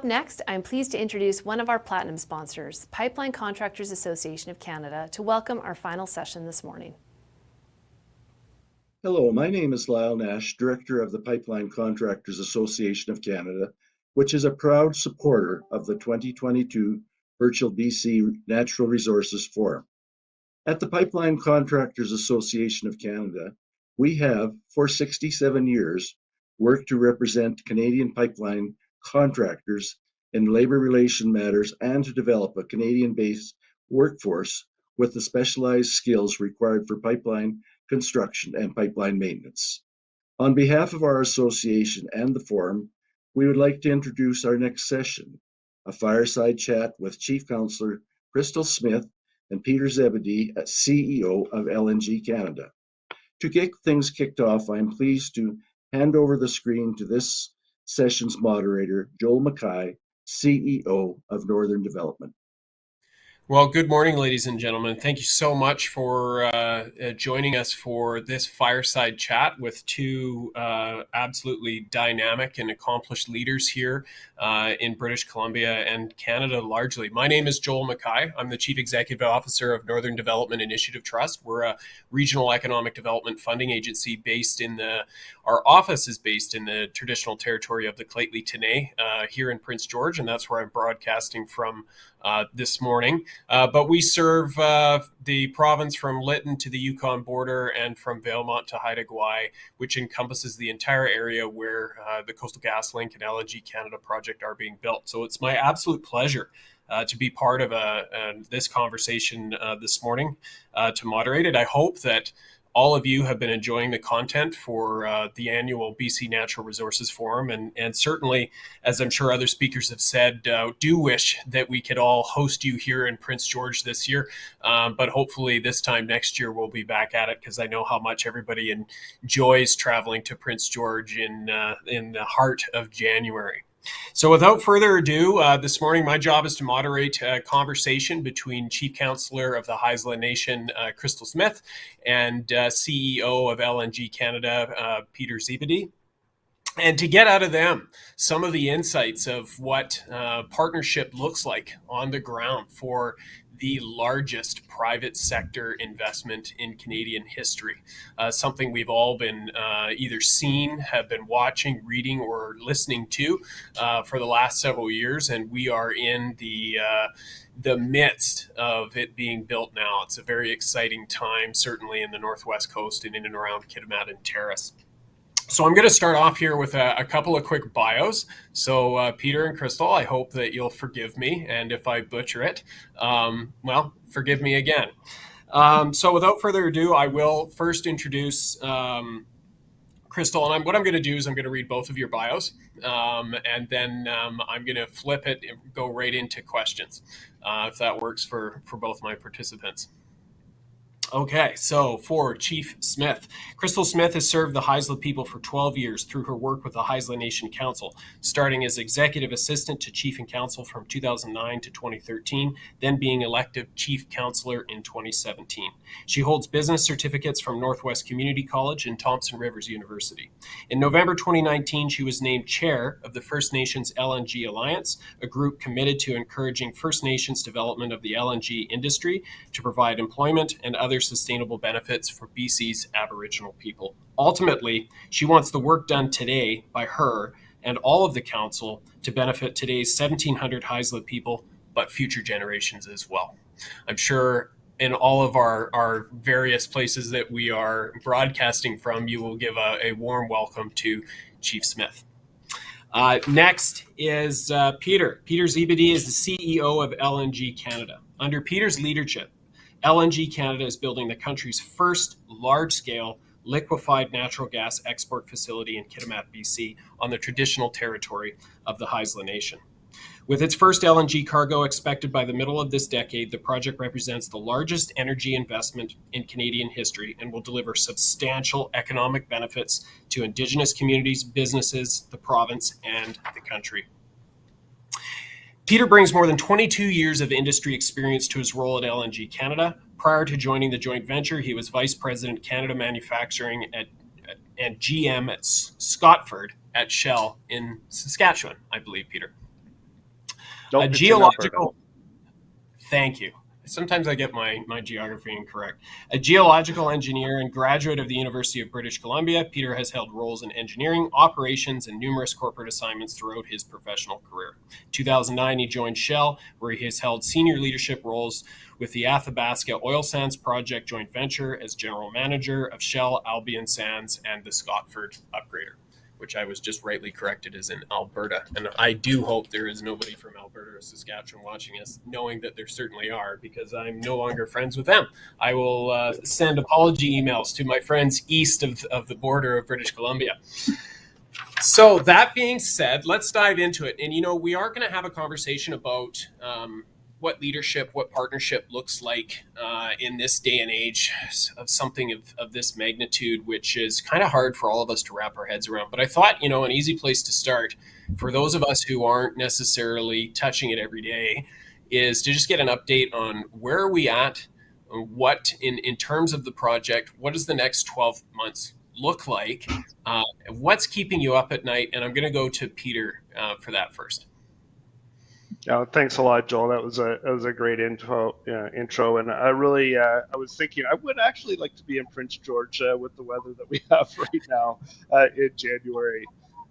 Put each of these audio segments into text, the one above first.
next, I'm pleased to introduce one of our Platinum sponsors, Pipeline Contractors Association of Canada, to welcome our final session this morning. Hello, my name is Lyle Nash, Director of the Pipeline Contractors Association of Canada, which is a proud supporter of the 2022 Virtual BC Natural Resources Forum. At the Pipeline Contractors Association of Canada, we have, for 67 years, worked to represent Canadian pipeline contractors in labor relation matters and to develop a Canadian-based workforce with the specialized skills required for pipeline construction and pipeline maintenance. On behalf of our association and the forum, we would like to introduce our next session, a fireside chat with Chief Councillor Crystal Smith and Peter Zebedee, CEO of LNG Canada. To get things kicked off, I am pleased to hand over the screen to this session's moderator, Joel McKay, CEO of Northern Development. Well, good morning, ladies and gentlemen. Thank you so much for joining us for this fireside chat with two absolutely dynamic and accomplished leaders here in British Columbia and Canada largely. My name is Joel McKay. I'm the Chief Executive Officer of Northern Development Initiative Trust. We're a regional economic development funding agency based in our office is based in the traditional territory of the Lheidli-T'enneh here in Prince George, and that's where I'm broadcasting from this morning. But we serve the province from Lytton to the Yukon border and from Valemount to Haida Gwaii, which encompasses the entire area where the Coastal GasLink and LNG Canada project are being built. So it's my absolute pleasure to be part of this conversation this morning to moderate it. I hope that all of you have been enjoying the content for the annual BC Natural Resources Forum, and certainly, as I'm sure other speakers have said, do wish that we could all host you here in Prince George this year, but hopefully this time next year we'll be back at it, because I know how much everybody enjoys traveling to Prince George in the heart of January. So without further ado, this morning my job is to moderate a conversation between Chief Councillor of the Haisla Nation, Crystal Smith, and CEO of LNG Canada, Peter Zebedee, and to get out of them some of the insights of what partnership looks like on the ground for the largest private sector investment in Canadian history. Something we've all been either seen, have been watching, reading, or listening to for the last several years, and we are in the midst of it being built now. It's a very exciting time, certainly in the Northwest Coast and in and around Kitimat and Terrace. So I'm going to start off here with a couple of quick bios. So Peter and Crystal, I hope that you'll forgive me, and if I butcher it, well, forgive me again. So without further ado, I will first introduce Crystal, and what I'm going to do is I'm going to read both of your bios, and then I'm going to flip it and go right into questions, if that works for both my participants. Okay, so for Chief Smith, Crystal Smith has served the Haisla people for 12 years through her work with the Haisla Nation Council, starting as Executive Assistant to Chief and Council from 2009 to 2013, then being elected Chief Councillor in 2017. She holds business certificates from Northwest Community College and Thompson Rivers University. In November 2019, she was named Chair of the First Nations LNG Alliance, a group committed to encouraging First Nations development of the LNG industry to provide employment and other sustainable benefits for BC's Aboriginal people. Ultimately, she wants the work done today by her and all of the council to benefit today's 1,700 Haisla people, but future generations as well. I'm sure in all of our various places that we are broadcasting from, you will give a warm welcome to Chief Smith. Next is Peter. Peter Zebedee is the CEO of LNG Canada. Under Peter's leadership, LNG Canada is building the country's first large-scale liquefied natural gas export facility in Kitimat, BC, on the traditional territory of the Haisla Nation. With its first LNG cargo expected by the middle of this decade, the project represents the largest energy investment in Canadian history and will deliver substantial economic benefits to Indigenous communities, businesses, the province, and the country. Peter brings more than 22 years of industry experience to his role at LNG Canada. Prior to joining the joint venture, he was Vice President Canada Manufacturing and GM at Scotford at Shell in Saskatchewan, I believe, Peter. A Nope, it's in Alberta. geological, thank you. Sometimes I get my geography incorrect. A geological engineer and graduate of the University of British Columbia, Peter has held roles in engineering, operations, and numerous corporate assignments throughout his professional career. 2009, he joined Shell, where he has held senior leadership roles with the Athabasca Oil Sands Project joint venture as general manager of Shell, Albion Sands, and the Scotford Upgrader, which I was just rightly corrected is in Alberta. And I do hope there is nobody from Alberta or Saskatchewan watching us, knowing that there certainly are, because I'm no longer friends with them. I will send apology emails to my friends east of the border of British Columbia. So that being said, let's dive into it. And, we are going to have a conversation about what leadership, what partnership looks like in this day and age of something of this magnitude, which is kind of hard for all of us to wrap our heads around. But I thought, an easy place to start for those of us who aren't necessarily touching it every day is to just get an update on where are we at, what in terms of the project, what does the next 12 months look like, what's keeping you up at night? And I'm going to go to Peter for that first. Thanks a lot, Joel. That was a great intro, and I really I was thinking I would actually like to be in Prince George with the weather that we have right now in January.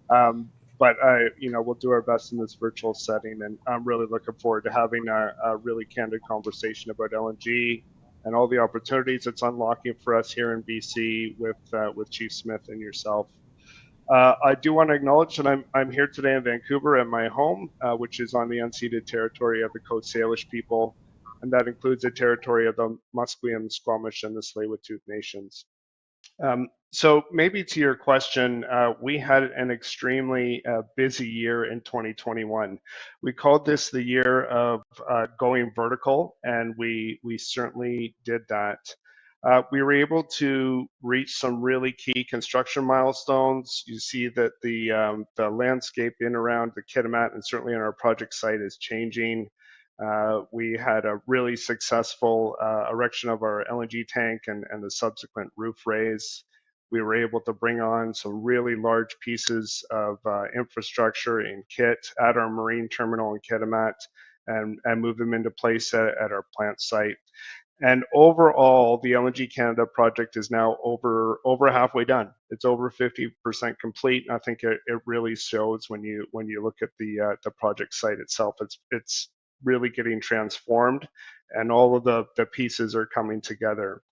But we'll do our best in this virtual setting, and I'm really looking forward to having a really candid conversation about LNG and all the opportunities it's unlocking for us here in BC with Chief Smith and yourself. I do want to acknowledge that I'm here today in Vancouver at my home, which is on the unceded territory of the Coast Salish people, and that includes the territory of the Musqueam, Squamish, and the Tsleil-Waututh nations. So maybe to your question, we had an extremely busy year in 2021. We called this the year of going vertical, and we certainly did that. We were able to reach some really key construction milestones. You see that the landscape in around the Kitimat and certainly on our project site is changing. We had a really successful erection of our LNG tank and the subsequent roof raise. We were able to bring on some really large pieces of infrastructure in kit at our marine terminal in Kitimat and move them into place at our plant site. And overall, the LNG Canada project is now over halfway done. It's over 50% complete. I think it really shows when you look at the project site itself. It's really getting transformed, and all of the pieces are coming together.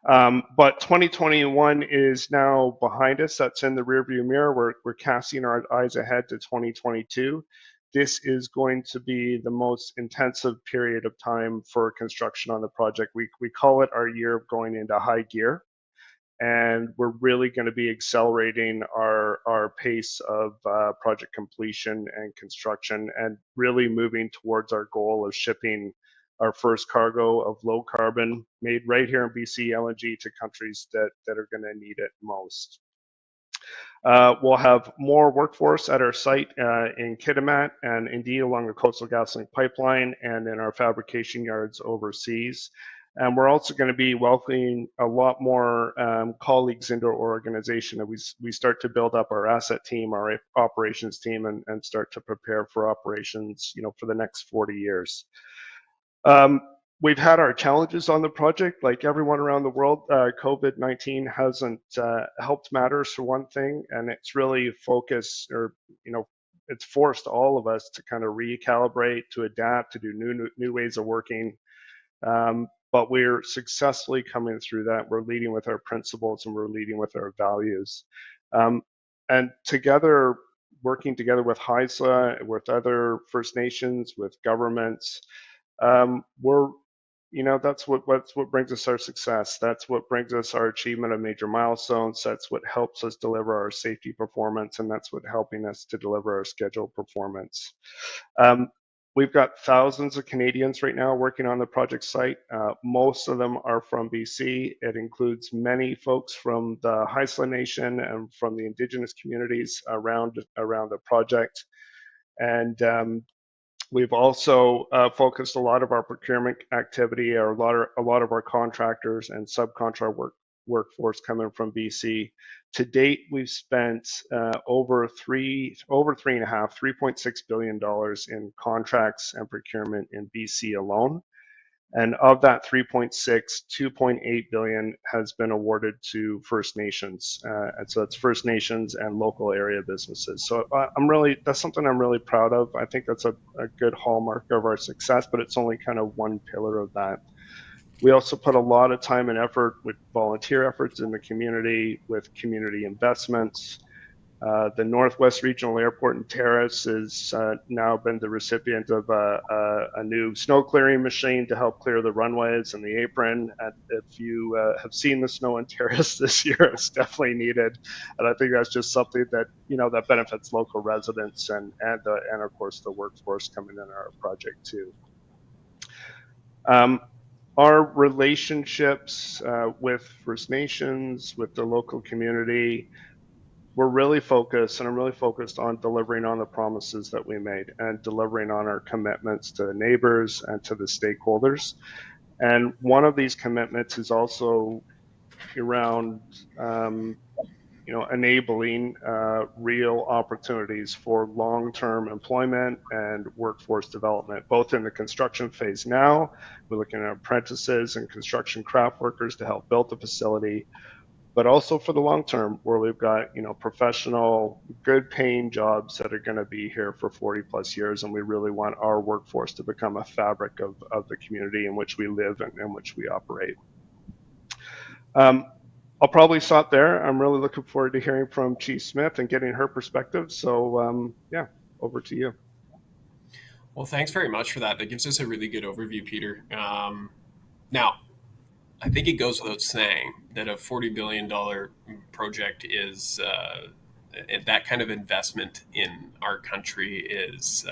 But 2021 is now behind us. That's in the rearview mirror. We're casting our eyes ahead to 2022. This is going to be the most intensive period of time for construction on the project. We call it our year of going into high gear, and we're really going to be accelerating our pace of project completion and construction, and really moving towards our goal of shipping our first cargo of low carbon, made right here in BC LNG to countries that are going to need it most. We'll have more workforce at our site in Kitimat and indeed along the Coastal GasLink pipeline and in our fabrication yards overseas. And we're also going to be welcoming a lot more colleagues into our organization. And we start to build up our asset team, our operations team, and start to prepare for operations, for the next 40 years. We've had our challenges on the project, like everyone around the world. COVID-19 hasn't helped matters for one thing, and it's really focused, or it's forced all of us to kind of recalibrate, to adapt, to do new ways of working. But we're successfully coming through that. We're leading with our principles and we're leading with our values. And together, working together with Haisla, with other First Nations, with governments, that's what brings us our success. That's what brings us our achievement of major milestones. That's what helps us deliver our safety performance, and that's what helping us to deliver our scheduled performance. We've got thousands of Canadians right now working on the project site. Most of them are from BC. It includes many folks from the Haisla Nation and from the Indigenous communities around the project. And we've also focused a lot of our procurement activity, or a lot of our contractors and subcontract workforce coming from BC. To date, we've spent over $3.6 billion in contracts and procurement in BC alone. And of that 3.6, 2.8 billion has been awarded to First Nations. And so it's First Nations and local area businesses. So that's something I'm really proud of. I think that's a good hallmark of our success, but it's only kind of one pillar of that. We also put a lot of time and effort with volunteer efforts in the community, with community investments. The Northwest Regional Airport in Terrace has now been the recipient of a new snow clearing machine to help clear the runways and the apron. And if you have seen the snow in Terrace this year, it's definitely needed. And I think that's just something that, that benefits local residents and of course the workforce coming in our project too. Our relationships with First Nations, with the local community, we're really focused, and I'm really focused on delivering on the promises that we made and delivering on our commitments to the neighbors and to the stakeholders. And one of these commitments is also around, enabling real opportunities for long-term employment and workforce development, both in the construction phase now. We're looking at apprentices and construction craft workers to help build the facility, but also for the long term, where we've got professional, good paying jobs that are going to be here for 40 plus years, and we really want our workforce to become a fabric of the community in which we live and in which we operate. I'll probably stop there. I'm really looking forward to hearing from Chief Smith and getting her perspective. So yeah, over to you. Well, thanks very much for that. That gives us a really good overview, Peter. Now, I think it goes without saying that a $40 billion project is that kind of investment in our country is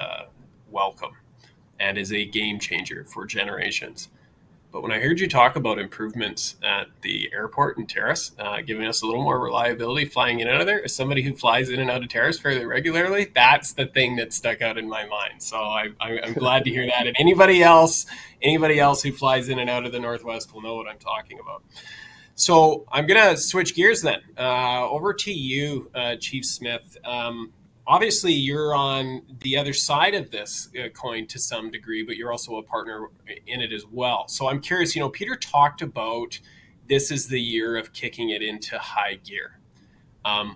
welcome and is a game changer for generations. But when I heard you talk about improvements at the airport in Terrace, giving us a little more reliability flying in and out of there, as somebody who flies in and out of Terrace fairly regularly, that's the thing that stuck out in my mind. So I'm glad to hear that. And anybody else who flies in and out of the Northwest will know what I'm talking about. So I'm going to switch gears then. Over to you, Chief Smith. Obviously, you're on the other side of this coin to some degree, but you're also a partner in it as well. So I'm curious, Peter talked about this is the year of kicking it into high gear.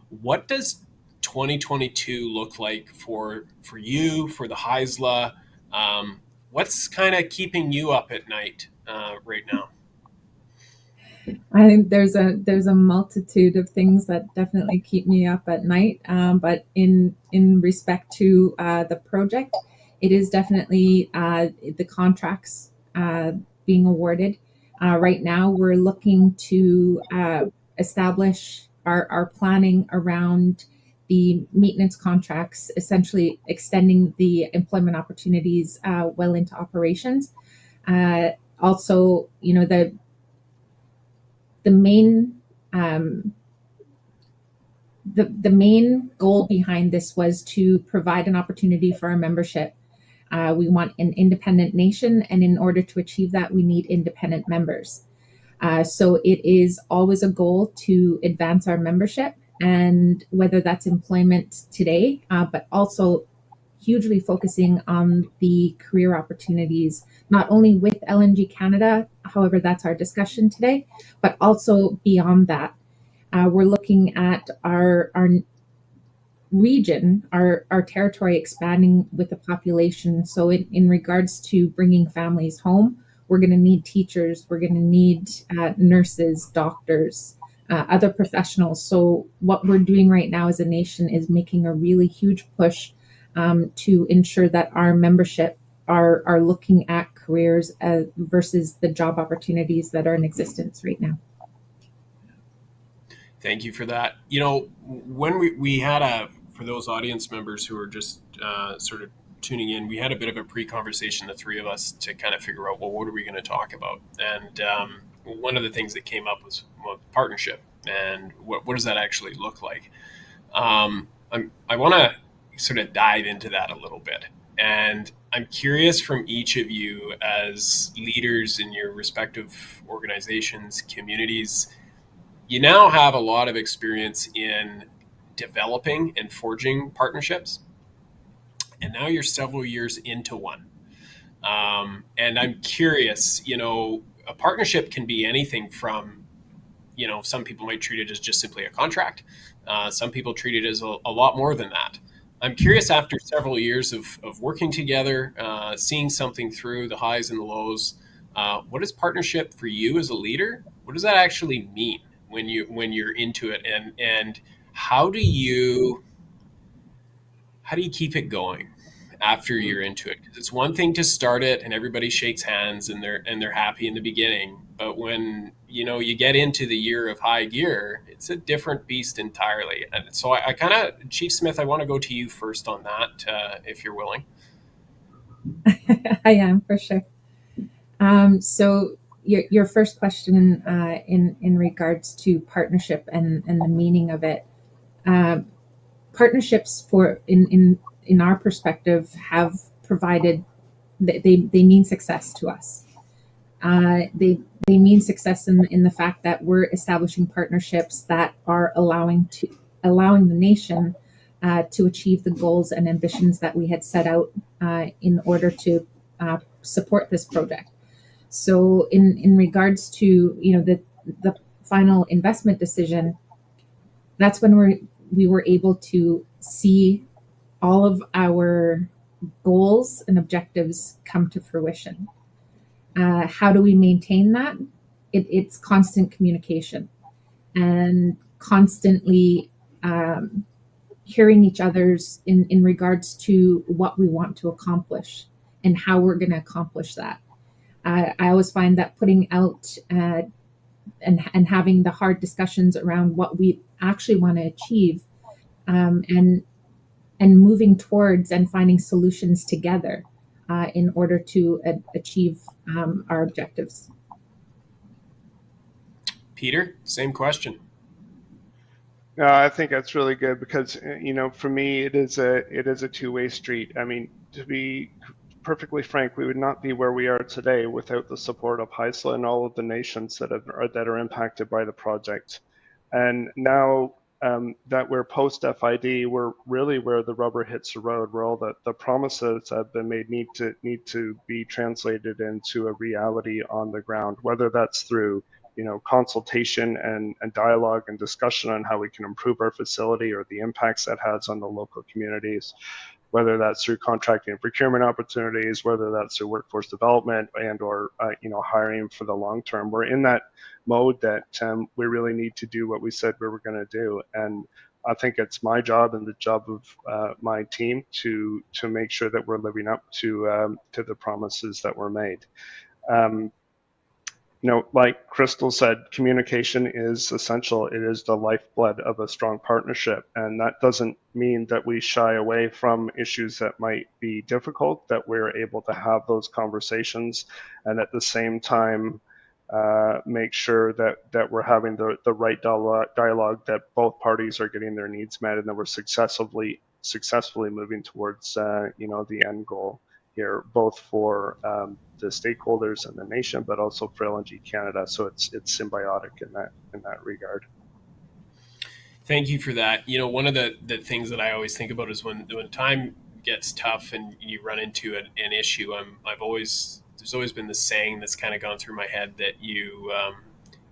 What does 2022 look like for you, for the Haisla? What's kind of keeping you up at night right now? I think there's a multitude of things that definitely keep me up at night. But in respect to the project, it is definitely the contracts being awarded. Right now, we're looking to establish our planning around the maintenance contracts, essentially extending the employment opportunities well into operations. Also, the main goal behind this was to provide an opportunity for our membership. We want an independent nation, and in order to achieve that, we need independent members. So it is always a goal to advance our membership, and whether that's employment today, but also hugely focusing on the career opportunities, not only with LNG Canada, however, that's our discussion today, but also beyond that. We're looking at our region, our territory expanding with the population. So in regards to bringing families home, we're going to need teachers, we're going to need nurses, doctors, other professionals. So what we're doing right now as a nation is making a really huge push to ensure that our membership are looking at careers versus the job opportunities that are in existence right now. Thank you for that. When we had for those audience members who are just sort of tuning in, we had a bit of a pre-conversation, the three of us, to kind of figure out, well, what are we going to talk about? And one of the things that came up was partnership, and what does that actually look like? I want to sort of dive into that a little bit. And I'm curious from each of you as leaders in your respective organizations, communities, You now have a lot of experience in developing and forging partnerships, and now you're several years into one. And I'm curious, a partnership can be anything from, some people might treat it as just simply a contract. Some people treat it as a lot more than that. I'm curious, after several years of working together, seeing something through the highs and the lows, what is partnership for you as a leader? What does that actually mean when you're into it, and how do you keep it going after you're into it? Because it's one thing to start it and everybody shakes hands and they're happy in the beginning, but when you get into the year of high gear, it's a different beast entirely. And so I kind of, Chief Smith, I want to go to you first on that, if you're willing. I am, for sure. So your first question in regards to partnership and the meaning of it, partnerships in our perspective have provided, they mean success to us. They mean success in the fact that we're establishing partnerships that are allowing the nation to achieve the goals and ambitions that we had set out in order to support this project. So in regards to the final investment decision, that's when we were able to see all of our goals and objectives come to fruition. How do we maintain that? It's constant communication and constantly hearing each other's in regards to what we want to accomplish and how we're going to accomplish that. I always find that putting out and having the hard discussions around what we actually want to achieve, and moving towards and finding solutions together in order to achieve our objectives. Peter, same question. No, I think that's really good because for me it is a two-way street. I mean, to be perfectly frank, we would not be where we are today without the support of Haisla and all of the nations that are impacted by the project. And now that we're post FID, we're really where the rubber hits the road, where all the promises that have been made need to be translated into a reality on the ground, whether that's through consultation and dialogue and discussion on how we can improve our facility or the impacts that has on the local communities, whether that's through contracting and procurement opportunities, whether that's through workforce development and or hiring for the long term. We're in that mode that we really need to do what we said we were going to do. And I think it's my job and the job of my team to make sure that we're living up to the promises that were made. Like Crystal said, communication is essential. It is the lifeblood of a strong partnership. And that doesn't mean that we shy away from issues that might be difficult, that we're able to have those conversations and at the same time make sure that we're having the right dialogue, that both parties are getting their needs met, and that we're successfully moving towards the end goal here, both for the stakeholders and the nation, but also for LNG Canada. So it's symbiotic in that regard. Thank you for that. One of the things that I always think about is when time gets tough and you run into an issue. There's always been this saying that's kind of gone through my head that you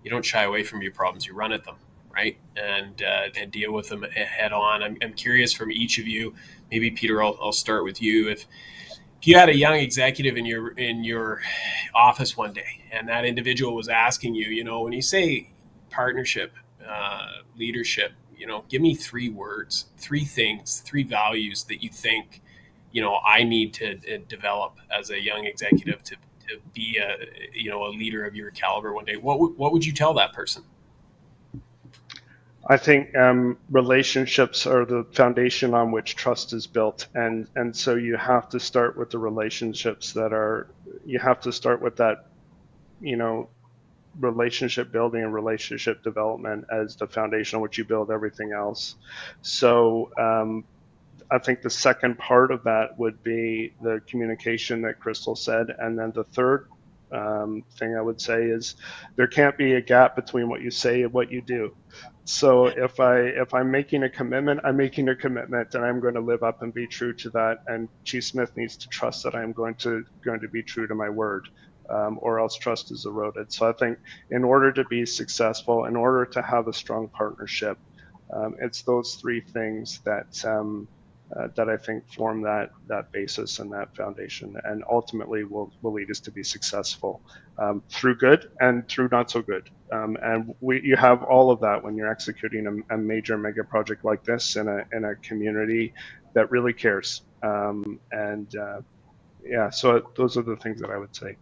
don't shy away from your problems, you run at them, right? And deal with them head on. I'm curious from each of you. Maybe Peter, I'll start with you. If you had a young executive in your office one day, and that individual was asking you, when you say partnership, leadership, give me 3 words, 3 things, 3 values that you think, I need to develop as a young executive to be a leader of your caliber one day. What would you tell that person? I think relationships are the foundation on which trust is built, and so you have to start with the relationships you have to start with that, relationship building and relationship development as the foundation on which you build everything else. So I think the second part of that would be the communication that Crystal said, and then the third thing I would say is there can't be a gap between what you say and what you do. So if I'm making a commitment, I'm making a commitment, and I'm going to live up and be true to that. And Chief Smith needs to trust that I'm going to be true to my word, or else trust is eroded. So I think in order to be successful, in order to have a strong partnership, it's those three things that that I think form that basis and that foundation, and ultimately will lead us to be successful through good and through not so good. And you have all of that when you're executing a major mega project like this in a community that really cares. Yeah, so those are the things that I would say.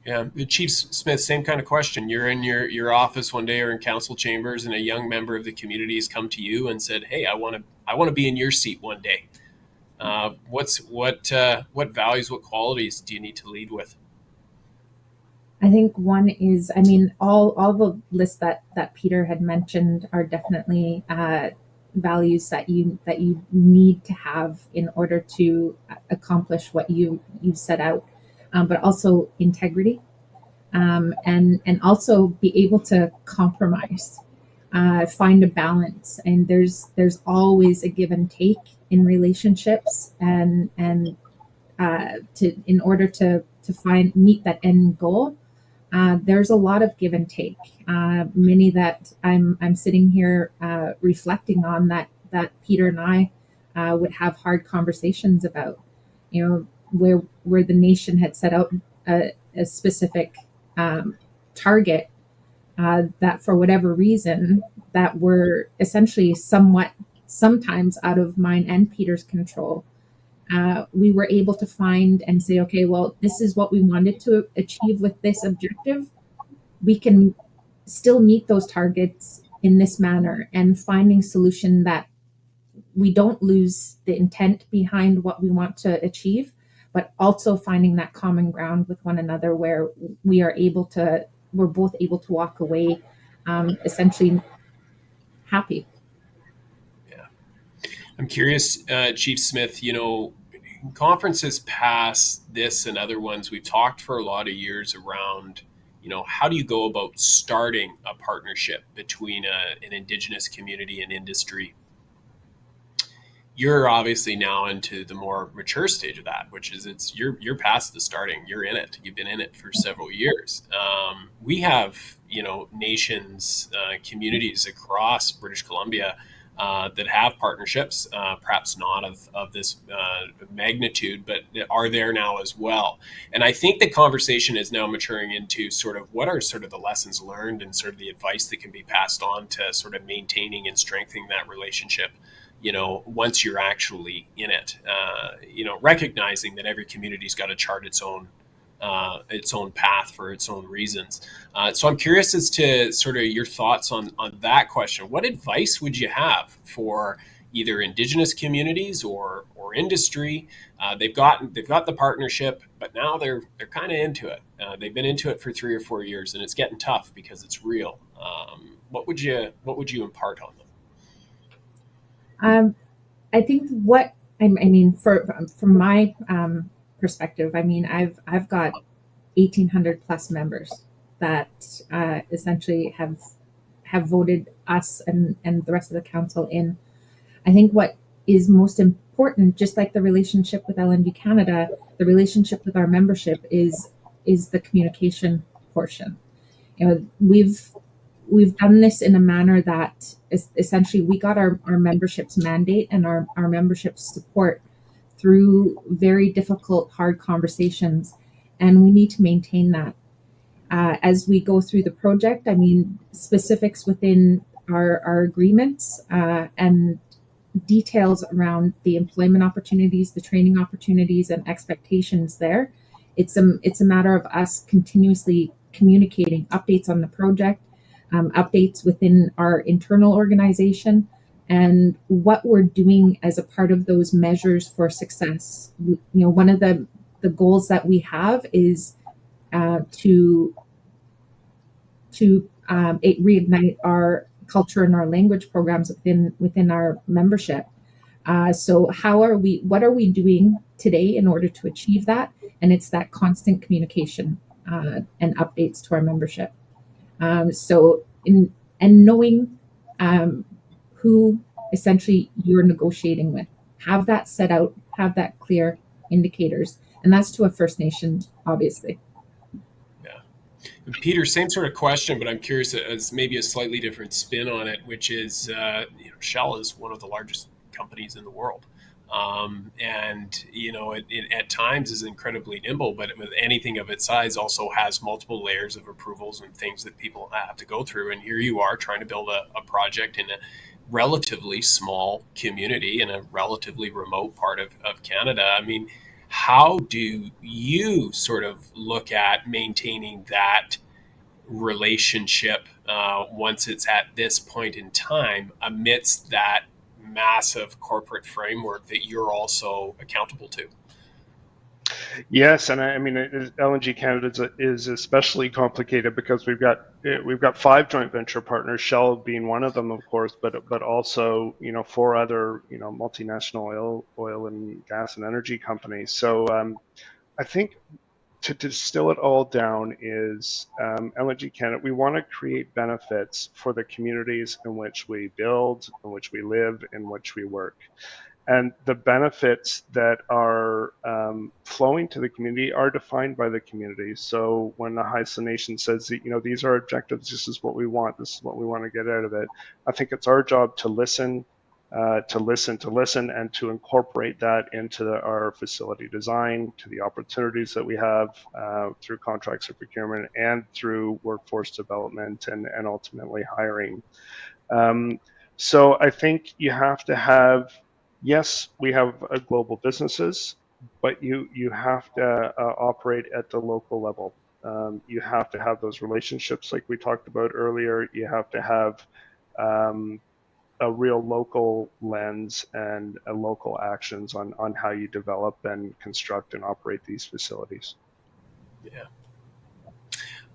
Yeah, Chief Smith, same kind of question. You're in your office one day or in council chambers, and a young member of the community has come to you and said, "Hey, I want to be in your seat one day." What values, what qualities do you need to lead with? I think one is, I mean, all the lists that Peter had mentioned are definitely values that you need to have in order to accomplish what you set out, but also integrity, and also be able to compromise, find a balance. And there's always a give and take in relationships, and in order to meet that end goal. There's a lot of give and take, many that I'm sitting here reflecting on that Peter and I would have hard conversations about, where the nation had set out a specific target that for whatever reason that were essentially sometimes out of mine and Peter's control. We were able to find and say, okay, well, this is what we wanted to achieve with this objective. We can still meet those targets in this manner, and finding solution that we don't lose the intent behind what we want to achieve, but also finding that common ground with one another where we're both able to walk away essentially happy. I'm curious, Chief Smith, conferences past this and other ones, we've talked for a lot of years around, how do you go about starting a partnership between an Indigenous community and industry? You're obviously now into the more mature stage of that, which is you're past the starting, you're in it. You've been in it for several years. We have, nations, communities across British Columbia that have partnerships, perhaps not of this magnitude, but are there now as well. And I think the conversation is now maturing into sort of what are sort of the lessons learned and sort of the advice that can be passed on to sort of maintaining and strengthening that relationship, once you're actually in it, recognizing that every community's got to chart its own path for its own reasons. So I'm curious as to sort of your thoughts on that question. What advice would you have for either Indigenous communities or industry? They've got the partnership, but now they're kind of into it. They've been into it for 3 or 4 years, and it's getting tough because it's real. What would you impart on them? I think from my perspective, I've got 1,800 plus members that essentially have voted us and the rest of the council in. I think what is most important, just like the relationship with LNG Canada, the relationship with our membership is the communication portion. We've done this in a manner that essentially we got our membership's mandate and our membership's support through very difficult, hard conversations, and we need to maintain that. As we go through the project, specifics within our agreements and details around the employment opportunities, the training opportunities, and expectations there. It's a matter of us continuously communicating updates on the project, updates within our internal organization, and what we're doing as a part of those measures for success. One of the goals that we have is to reignite our culture and our language programs within our membership. So what are we doing today in order to achieve that? And it's that constant communication and updates to our membership. And knowing who essentially you're negotiating with, have that set out, have that clear indicators, and that's to a First Nation, obviously. Peter, same sort of question, but I'm curious as maybe a slightly different spin on it, which is Shell is one of the largest companies in the world. And, it at times is incredibly nimble, but with anything of its size also has multiple layers of approvals and things that people have to go through. And here you are trying to build a project in a relatively small community in a relatively remote part of Canada. I mean, how do you sort of look at maintaining that relationship once it's at this point in time amidst that massive corporate framework that you're also accountable to? Yes, and I mean LNG Canada is especially complicated because we've got 5 joint venture partners, Shell being one of them, of course, but also 4 other multinational oil and gas and energy companies. So I think to distill it all down is LNG Canada. We want to create benefits for the communities in which we build, in which we live, in which we work. And the benefits that are flowing to the community are defined by the community. So when the Haisla Nation says that, these are objectives, this is what we want, this is what we want to get out of it, I think it's our job to listen, and to incorporate that into our facility design, to the opportunities that we have through contracts of procurement and through workforce development and ultimately hiring. So I think you have to have, yes, we have global businesses, but you have to operate at the local level. You have to have those relationships like we talked about earlier. You have to have a real local lens and local actions on how you develop and construct and operate these facilities. Yeah.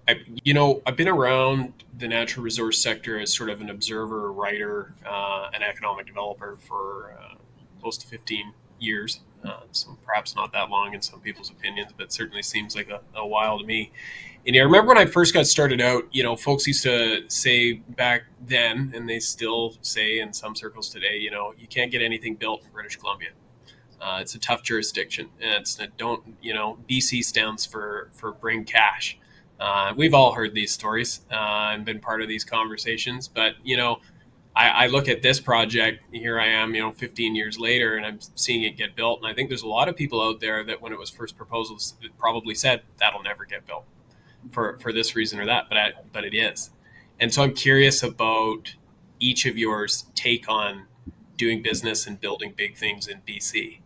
I've been around the natural resource sector as sort of an observer, writer, and economic developer for close to 15 years. So perhaps not that long in some people's opinions, but certainly seems like a while to me. And I remember when I first got started out, folks used to say back then, and they still say in some circles today, you can't get anything built in British Columbia. It's a tough jurisdiction. And BC stands for bring cash. We've all heard these stories and been part of these conversations, but I look at this project. Here I am, 15 years later, and I'm seeing it get built. And I think there's a lot of people out there that, when it was first proposed, probably said that'll never get built for this reason or that. But it is. And so I'm curious about each of yours take on doing business and building big things in BC.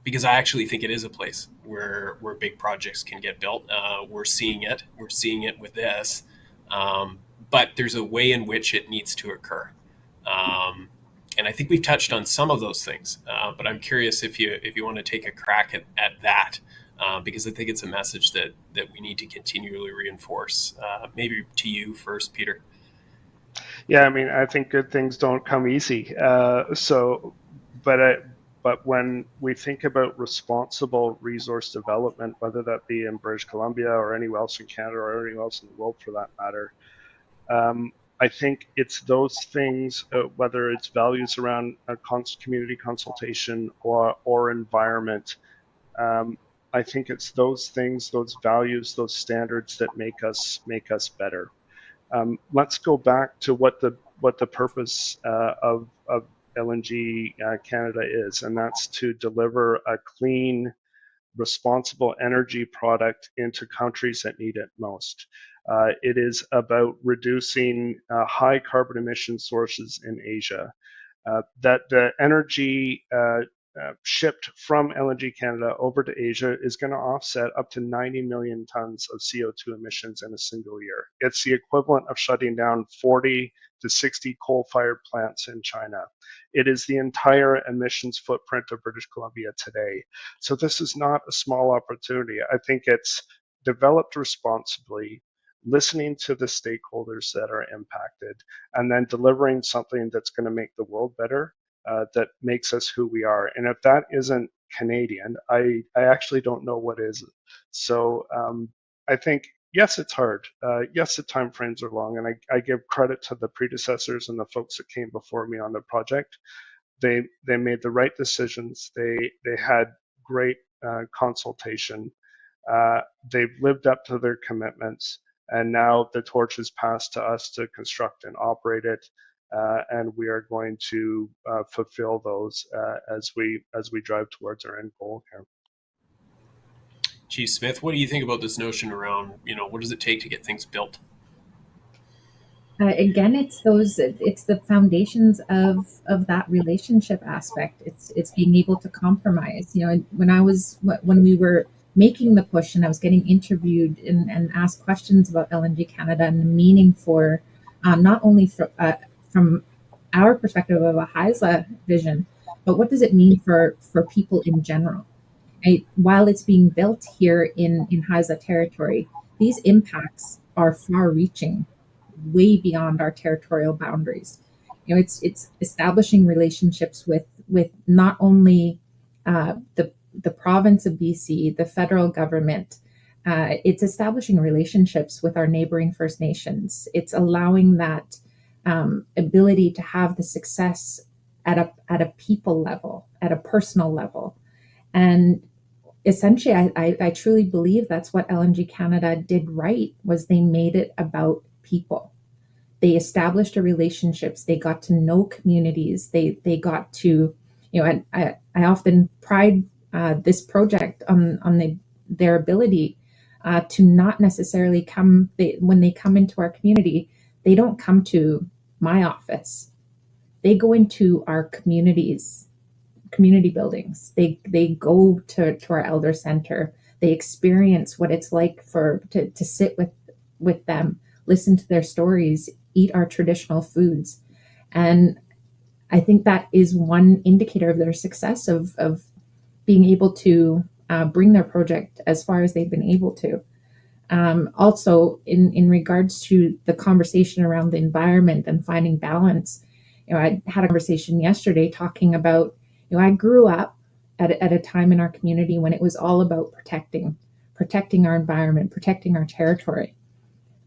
Because I actually think it is a place where big projects can get built. We're seeing it. We're seeing it with this. But there's a way in which it needs to occur. And I think we've touched on some of those things. But I'm curious if you want to take a crack at that, because I think it's a message that we need to continually reinforce. Maybe to you first, Peter. Yeah, I mean, I think good things don't come easy. But when we think about responsible resource development, whether that be in British Columbia or anywhere else in Canada or anywhere else in the world for that matter, I think it's those things, whether it's values around community consultation or environment. I think it's those things, those values, those standards that make us better. Let's go back to what the purpose of LNG Canada is, and that's to deliver a clean, responsible energy product into countries that need it most. It is about reducing high carbon emission sources in Asia. That the energy shipped from LNG Canada over to Asia is going to offset up to 90 million tons of CO2 emissions in a single year. It's the equivalent of shutting down 40 to 60 coal-fired plants in China. It is the entire emissions footprint of British Columbia today. So this is not a small opportunity. I think it's developed responsibly, listening to the stakeholders that are impacted, and then delivering something that's going to make the world better. That makes us who we are. And if that isn't Canadian, I actually don't know what is. So I think, yes, it's hard. Yes, the timeframes are long, and I give credit to the predecessors and the folks that came before me on the project. They made the right decisions. They had great consultation. They've lived up to their commitments, and now the torch is passed to us to construct and operate it. And we are going to fulfill those as we drive towards our end goal here. Chief Smith, what do you think about this notion around, what does it take to get things built? Again, it's the foundations of that relationship aspect. It's being able to compromise. When we were making the push and I was getting interviewed and asked questions about LNG Canada and the meaning for not only from our perspective of a Haisla vision, but what does it mean for people in general? While it's being built here in Haisla territory, these impacts are far-reaching, way beyond our territorial boundaries. It's establishing relationships with not only the province of BC, the federal government. It's establishing relationships with our neighboring First Nations. It's allowing that ability to have the success at a people level, at a personal level, and essentially, I truly believe that's what LNG Canada did right, was they made it about people. They established relationships. They got to know communities. They got to, and I often pride this project on their ability to not necessarily come, when they come into our community, they don't come to my office. They go into our community buildings. They go to our elder center. They experience what it's like to sit with them, listen to their stories, eat our traditional foods. And I think that is one indicator of their success of being able to bring their project as far as they've been able to. Also, in regards to the conversation around the environment and finding balance, I had a conversation yesterday talking about, I grew up at a time in our community when it was all about protecting our environment, protecting our territory.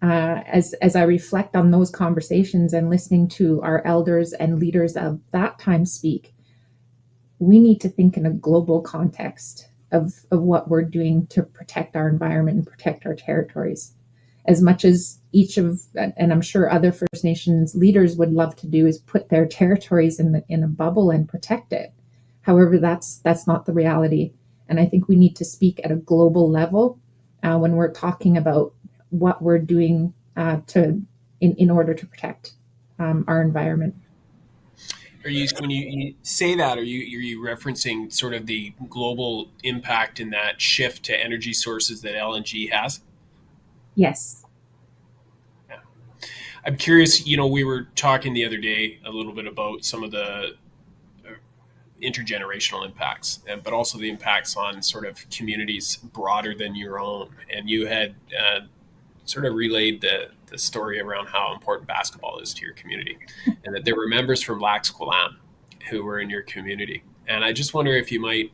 As I reflect on those conversations and listening to our elders and leaders of that time speak, we need to think in a global context of what we're doing to protect our environment and protect our territories. As much as each of, and I'm sure other First Nations leaders would love to do, is put their territories in a bubble and protect it. However, that's not the reality. And I think we need to speak at a global level when we're talking about what we're doing in order to protect our environment. When you say that, are you referencing sort of the global impact in that shift to energy sources that LNG has? Yes. Yeah. I'm curious, we were talking the other day a little bit about some of the intergenerational impacts, but also the impacts on sort of communities broader than your own. And you had sort of relayed the story around how important basketball is to your community, and that there were members from Lax Kw'alaam who were in your community. And I just wonder if you might,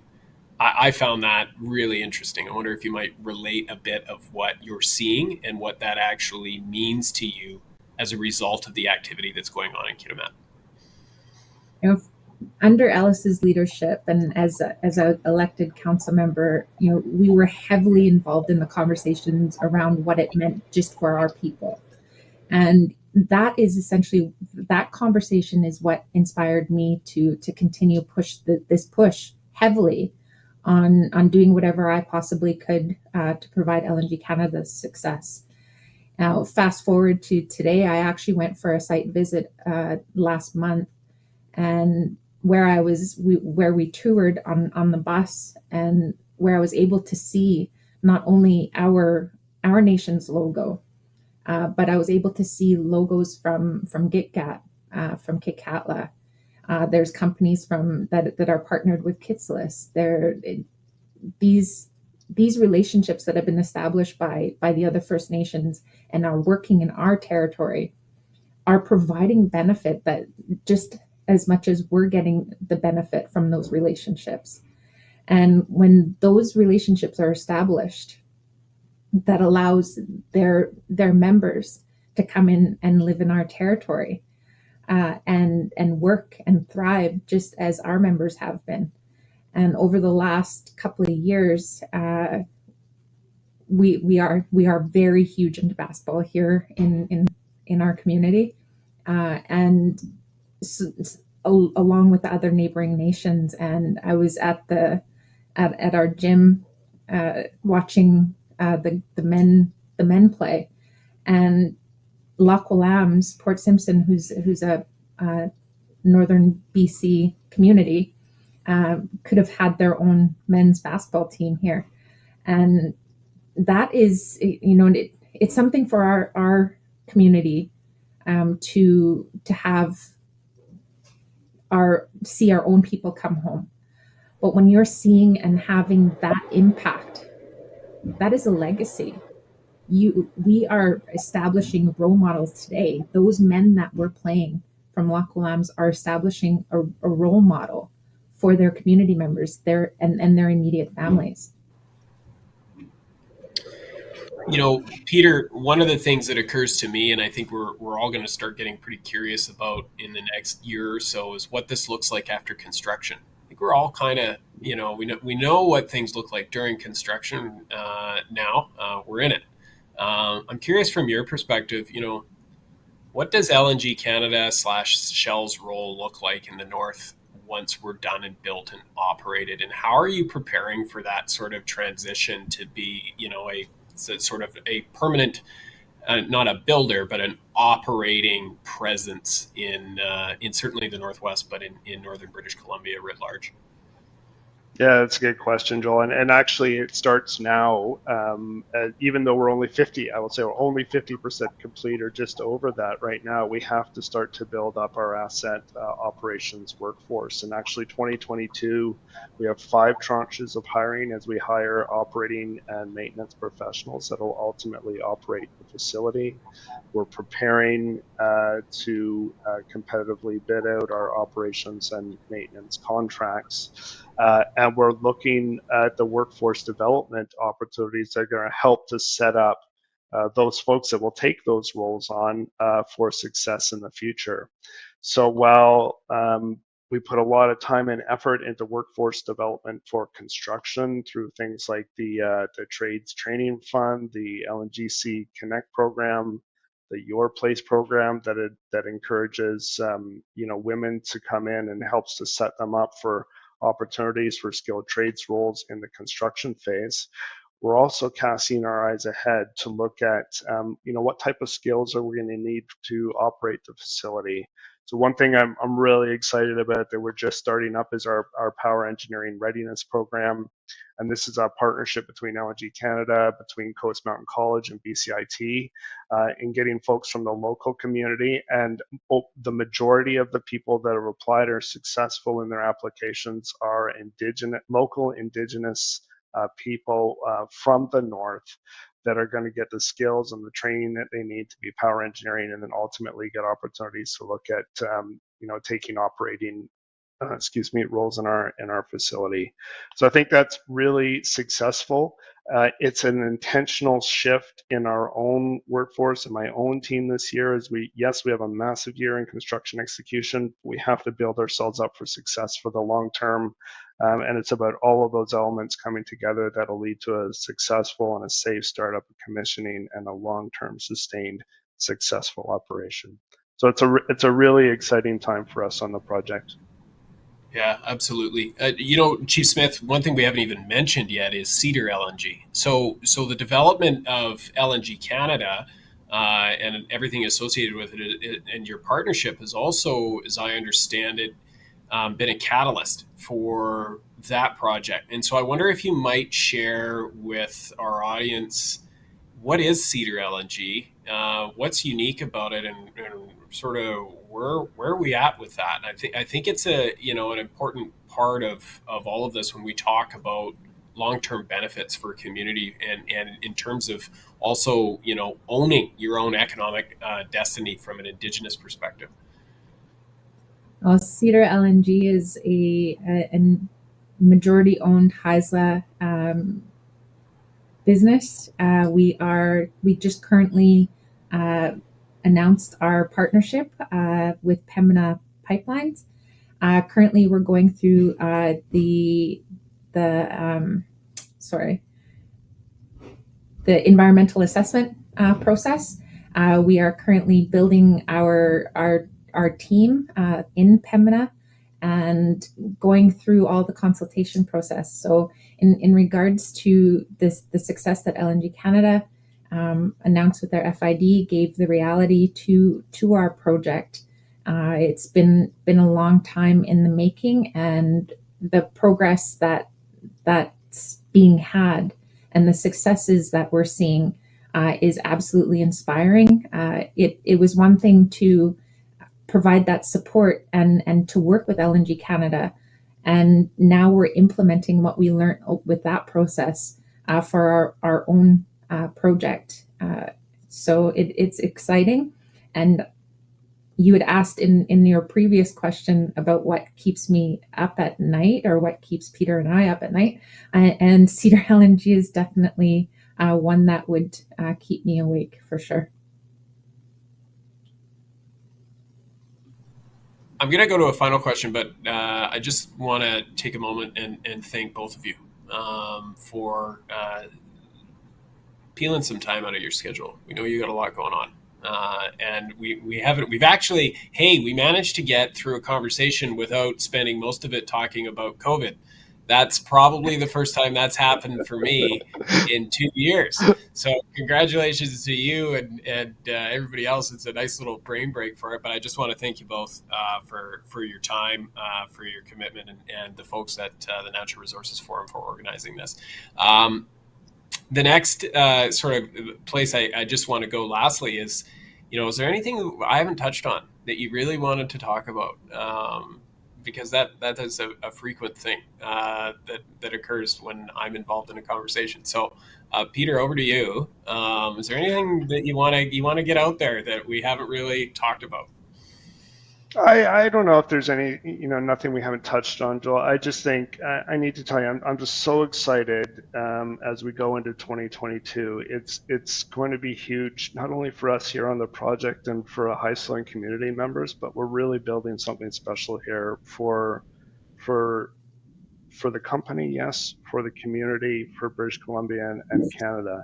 I found that really interesting. I wonder if you might relate a bit of what you're seeing and what that actually means to you as a result of the activity that's going on in Kitimat. Under Alice's leadership and as an elected council member, we were heavily involved in the conversations around what it meant just for our people. And that is essentially, that conversation is what inspired me to continue this push heavily on doing whatever I possibly could to provide LNG Canada's success. Now, fast forward to today, I actually went for a site visit last month, and where we toured on the bus, and where I was able to see not only our nation's logo, but I was able to see logos from Gitgat, from Kitkatla. There's companies that are partnered with Kitsalis. These relationships that have been established by the other First Nations and are working in our territory are providing benefit that just as much as we're getting the benefit from those relationships. And when those relationships are established, that allows their members to come in and live in our territory, and work and thrive just as our members have been. And over the last couple of years, we are very huge into basketball here in our community, and along with the other neighboring nations. And I was at our gym watching the men play, and Loch Willam's, Port Simpson, who's a northern BC community, could have had their own men's basketball team here. And that is, it's something for our community to have see our own people come home. But when you're seeing and having that impact, that is a legacy. We are establishing role models today. Those men that we're playing from Loch Willam's are establishing a role model for their community members, and their immediate families. Peter, one of the things that occurs to me, and I think we're all going to start getting pretty curious about in the next year or so, is what this looks like after construction. I think we're all kind of, we know what things look like during construction. Now we're in it. I'm curious from your perspective, what does LNG Canada / Shell's role look like in the north once we're done and built and operated, and how are you preparing for that sort of transition to be, sort of a permanent, not a builder, but an operating presence in certainly the Northwest, but in northern British Columbia writ large? Yeah, that's a good question, Joel. And actually, it starts now. Even though we're only 50, I will say we're only 50% complete, or just over that right now. We have to start to build up our asset operations workforce. And actually, 2022, we have 5 tranches of hiring as we hire operating and maintenance professionals that will ultimately operate the facility. We're preparing to competitively bid out our operations and maintenance contracts. And we're looking at the workforce development opportunities that are going to help to set up those folks that will take those roles on for success in the future. So while we put a lot of time and effort into workforce development for construction through things like the Trades Training Fund, the LNGC Connect program, the Your Place program that encourages women to come in and helps to set them up for opportunities for skilled trades roles in the construction phase. We're also casting our eyes ahead to look at what type of skills are we going to need to operate the facility. So one thing I'm really excited about that we're just starting up is our Power Engineering Readiness Program. And this is a partnership between LNG Canada, between Coast Mountain College and BCIT, in getting folks from the local community. And the majority of the people that have applied are successful in their applications are local indigenous people from the north that are going to get the skills and the training that they need to be power engineering, and then ultimately get opportunities to look at taking operating roles in our facility. So I think that's really successful. It's an intentional shift in our own workforce and my own team this year. As we have a massive year in construction execution. We have to build ourselves up for success for the long term. And it's about all of those elements coming together that'll lead to a successful and a safe startup of commissioning and a long-term sustained successful operation. So it's a really exciting time for us on the project. Yeah, absolutely. Chief Smith, one thing we haven't even mentioned yet is Cedar LNG. So the development of LNG Canada and everything associated with it, and your partnership has also, as I understand it, been a catalyst for that project. And so I wonder if you might share with our audience, what is Cedar LNG? What's unique about it, and sort of where are we at with that? And I think it's an important part of all of this when we talk about long-term benefits for a community, and in terms of also owning your own economic destiny from an Indigenous perspective. Well, Cedar LNG is a majority-owned Haisla business. We just currently announced our partnership with Pembina Pipelines. Currently, we're going through the environmental assessment process. We are currently building our team in Pembina and going through all the consultation process. So in regards to the success that LNG Canada announced with their FID, gave the reality to our project. It's been a long time in the making, and the progress that's being had and the successes that we're seeing is absolutely inspiring. It was one thing to provide that support and to work with LNG Canada, and now we're implementing what we learned with that process for our own project. So it's exciting. And you had asked in your previous question about what keeps me up at night, or what keeps Peter and I up at night. And Cedar LNG is definitely one that would keep me awake for sure. I'm going to go to a final question, but I just want to take a moment and thank both of you for peeling some time out of your schedule. We know you got a lot going on. And we managed to get through a conversation without spending most of it talking about COVID. That's probably the first time that's happened for me in 2 years. So congratulations to you and everybody else. It's a nice little brain break for it. But I just want to thank you both for your time, for your commitment, and the folks at the Natural Resources Forum for organizing this. The next sort of place I just want to go lastly is, is there anything I haven't touched on that you really wanted to talk about? Because that is a frequent thing that occurs when I'm involved in a conversation. So, Peter, over to you. Is there anything that you want to get out there that we haven't really talked about? I don't know if there's any, nothing we haven't touched on, Joel. I just think I need to tell you, I'm just so excited as we go into 2022. It's going to be huge, not only for us here on the project and for Haisla and community members, but we're really building something special here for the company, yes, for the community, for British Columbia and Canada.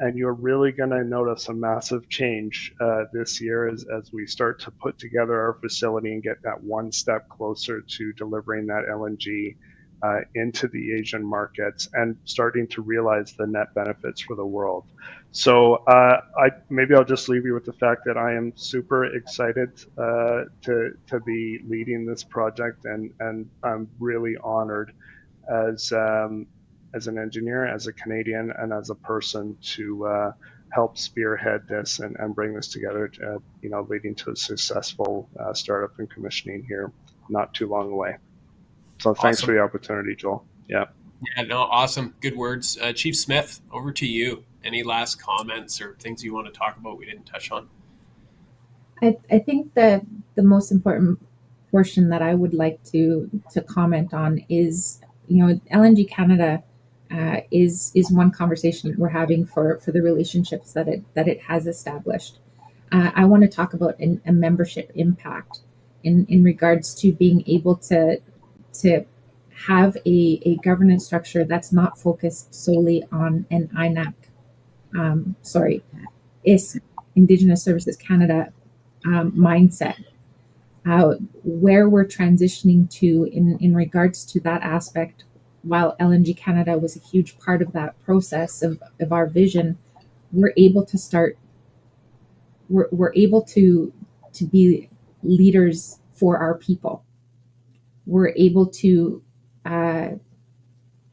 And you're really going to notice a massive change this year as we start to put together our facility and get that one step closer to delivering that LNG into the Asian markets and starting to realize the net benefits for the world. So maybe I'll just leave you with the fact that I am super excited to be leading this project, and I'm really honored as an engineer, as a Canadian, and as a person to help spearhead this and bring this together, leading to a successful startup and commissioning here not too long away. So thanks Awesome. for the opportunity, Joel. Yeah. Yeah, no, awesome. Good words. Chief Smith, over to you. Any last comments or things you want to talk about we didn't touch on? I think that the most important portion that I would like to comment on is, LNG Canada is one conversation that we're having for the relationships that it has established. I want to talk about a membership impact in regards to being able to have a governance structure that's not focused solely on an INAC, Indigenous Services Canada mindset. Where we're transitioning to in regards to that aspect, while LNG Canada was a huge part of that process of our vision, we're able to be leaders for our people. We're able to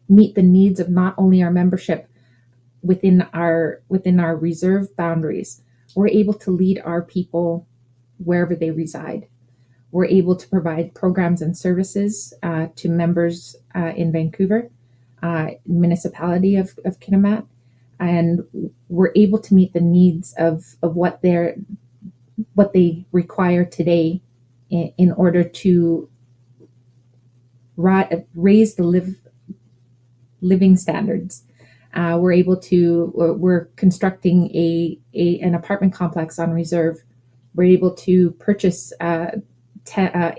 meet the needs of not only our membership within our reserve boundaries. We're able to lead our people wherever they reside. We're able to provide programs and services to members in Vancouver, municipality of Kitimat, and we're able to meet the needs of what they require today in order to raise the living standards We're constructing an apartment complex on reserve. We're able to purchase 8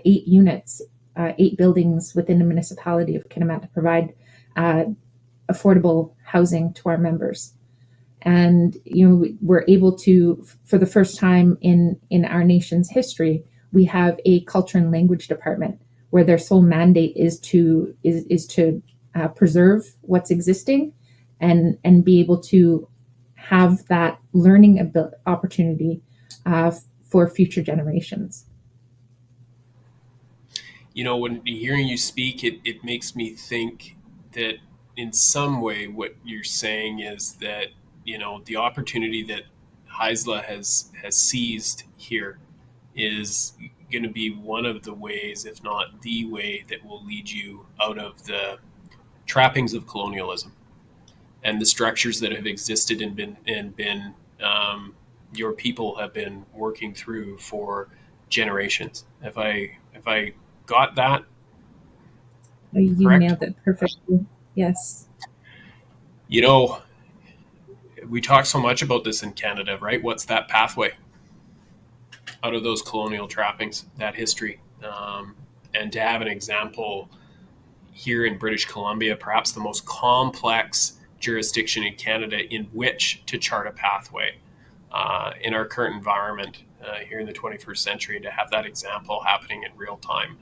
units, 8 buildings within the municipality of Kitimat to provide affordable housing to our members. And we're able to, for the first time in our nation's history, we have a culture and language department where their sole mandate is to preserve what's existing and be able to have that learning opportunity for future generations. When hearing you speak, it makes me think that in some way what you're saying is that, the opportunity that Haisla has seized here is going to be one of the ways, if not the way, that will lead you out of the trappings of colonialism and the structures that have existed and been your people have been working through for generations. If I got that You correct? nailed it perfectly. Yes. We talk so much about this in Canada, right? What's that pathway out of those colonial trappings, that history? And to have an example here in British Columbia, perhaps the most complex jurisdiction in Canada in which to chart a pathway in our current environment here in the 21st century, to have that example happening in real time,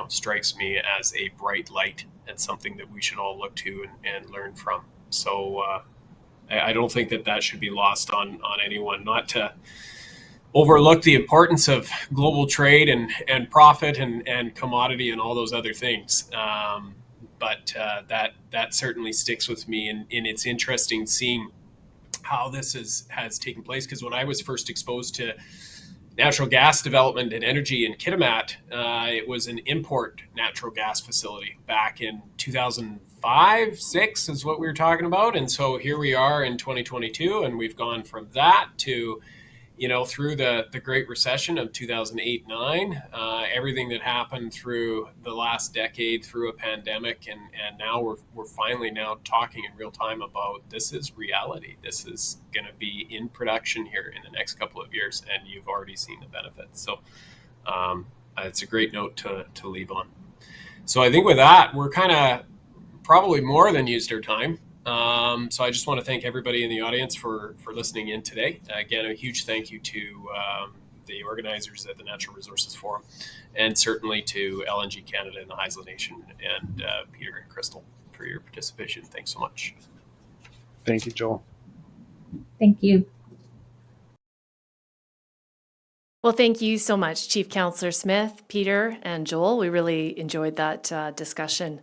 strikes me as a bright light and something that we should all look to and learn from. So I don't think that should be lost on anyone, not to overlook the importance of global trade and profit and commodity and all those other things. But that certainly sticks with me. And it's interesting seeing how this has taken place, because when I was first exposed to natural gas development and energy in Kitimat, it was an import natural gas facility back in 2005-6 is what we were talking about. And so here we are in 2022, and we've gone from that to through the Great Recession of 2008-9, everything that happened through the last decade, through a pandemic, and now we're finally now talking in real time about this is reality. This is going to be in production here in the next couple of years, and you've already seen the benefits. So it's a great note to leave on. So I think with that, we're kind of probably more than used our time. So I just want to thank everybody in the audience for listening in today. Again, a huge thank you to the organizers at the Natural Resources Forum, and certainly to LNG Canada and the Haisla Nation, and Peter and Crystal for your participation. Thanks so much. Thank you, Joel. Thank you. Well, thank you so much, Chief Councillor Smith, Peter, and Joel. We really enjoyed that discussion.